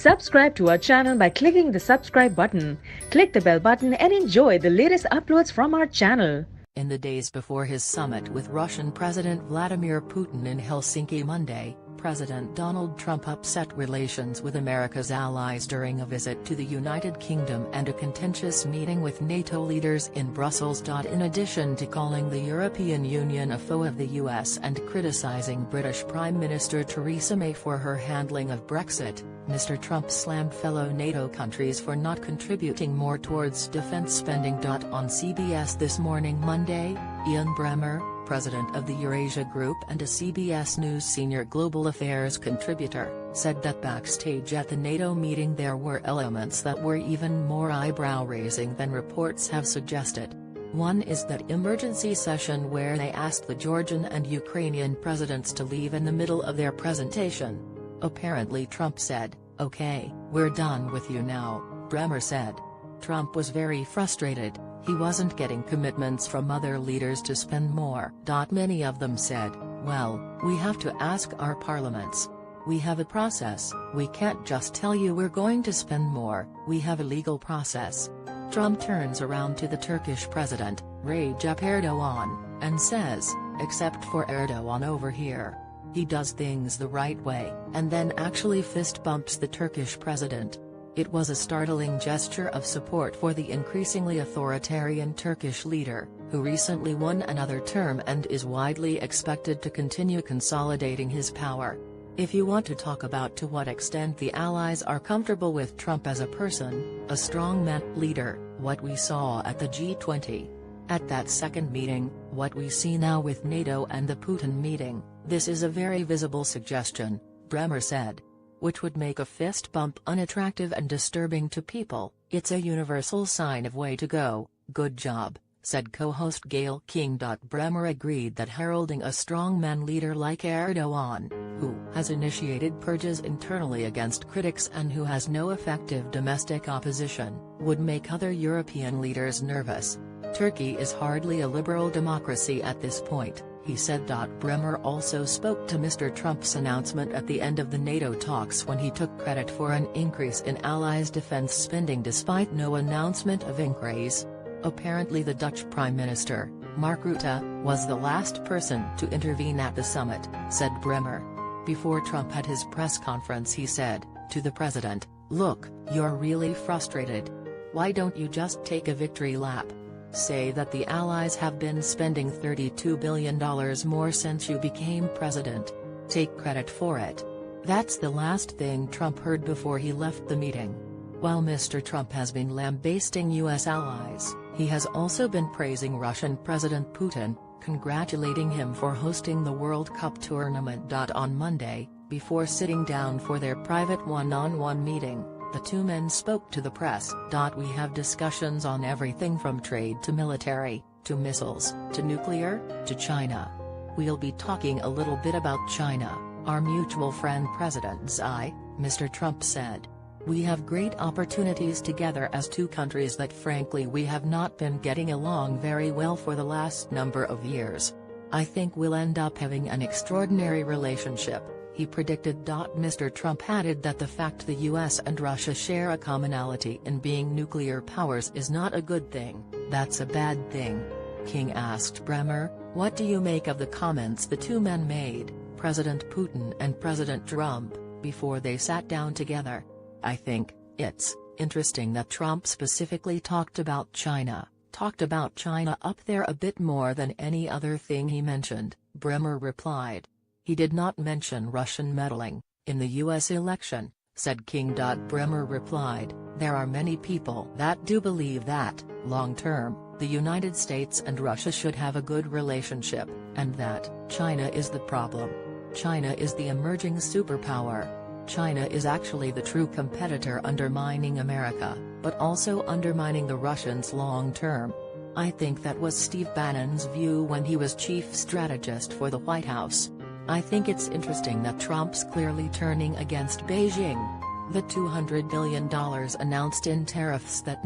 Subscribe to our channel by clicking the subscribe button. Click the bell button and enjoy the latest uploads from our channel. In the days before his summit with Russian President Vladimir Putin in Helsinki Monday, President Donald Trump upset relations with America's allies during a visit to the United Kingdom and a contentious meeting with NATO leaders in Brussels. In addition to calling the European Union a foe of the US and criticizing British Prime Minister Theresa May for her handling of Brexit, Mr. Trump slammed fellow NATO countries for not contributing more towards defense spending. On CBS This Morning Monday, Ian Bremmer, president of the Eurasia Group and a CBS News senior global affairs contributor, said that backstage at the NATO meeting there were elements that were even more eyebrow-raising than reports have suggested. One is that emergency session where they asked the Georgian and Ukrainian presidents to leave in the middle of their presentation. Apparently Trump said, "Okay, we're done with you now," Bremmer said. Trump was very frustrated. He wasn't getting commitments from other leaders to spend more. Many of them said, "Well, we have to ask our parliaments. We have a process, we can't just tell you we're going to spend more, we have a legal process." Trump turns around to the Turkish president, Recep Erdogan, and says, "Except for Erdogan over here. He does things the right way," and then actually fist bumps the Turkish president. It was a startling gesture of support for the increasingly authoritarian Turkish leader, who recently won another term and is widely expected to continue consolidating his power. If you want to talk about to what extent the allies are comfortable with Trump as a person, a strongman leader, what we saw at the G20. At that second meeting, what we see now with NATO and the Putin meeting, this is a very visible suggestion, Bremmer said. Which would make a fist bump unattractive and disturbing to people. "It's a universal sign of way to go, good job," said co-host Gayle King. Bremmer agreed that heralding a strongman leader like Erdogan, who has initiated purges internally against critics and who has no effective domestic opposition, would make other European leaders nervous. "Turkey is hardly a liberal democracy at this point," he said. Bremmer also spoke to Mr. Trump's announcement at the end of the NATO talks when he took credit for an increase in allies' defense spending despite no announcement of increase. Apparently the Dutch Prime Minister, Mark Rutte, was the last person to intervene at the summit, said Bremmer. Before Trump had his press conference he said, to the president, "Look, you're really frustrated. Why don't you just take a victory lap? Say that the allies have been spending $32 billion more since you became president. Take credit for it." That's the last thing Trump heard before he left the meeting. While Mr. Trump has been lambasting U.S. allies, he has also been praising Russian President Putin, congratulating him for hosting the World Cup tournament. On Monday, before sitting down for their private one-on-one meeting, the two men spoke to the press. "We have discussions on everything from trade to military, to missiles, to nuclear, to China. We'll be talking a little bit about China, our mutual friend President Xi," Mr. Trump said. "We have great opportunities together as two countries that frankly we have not been getting along very well for the last number of years. I think we'll end up having an extraordinary relationship," he predicted. Mr. Trump added that the fact the US and Russia share a commonality in being nuclear powers is not a good thing, that's a bad thing. King asked Bremmer, "What do you make of the comments the two men made, President Putin and President Trump, before they sat down together?" "I think it's interesting that Trump specifically talked about China up there a bit more than any other thing he mentioned," Bremmer replied. "He did not mention Russian meddling in the U.S. election," said King. Bremmer replied, "There are many people that do believe that, long-term, the United States and Russia should have a good relationship, and that China is the problem. China is the emerging superpower. China is actually the true competitor undermining America, but also undermining the Russians long-term." I think that was Steve Bannon's view when he was chief strategist for the White House. I think it's interesting that Trump's clearly turning against Beijing. The $200 billion announced in tariffs that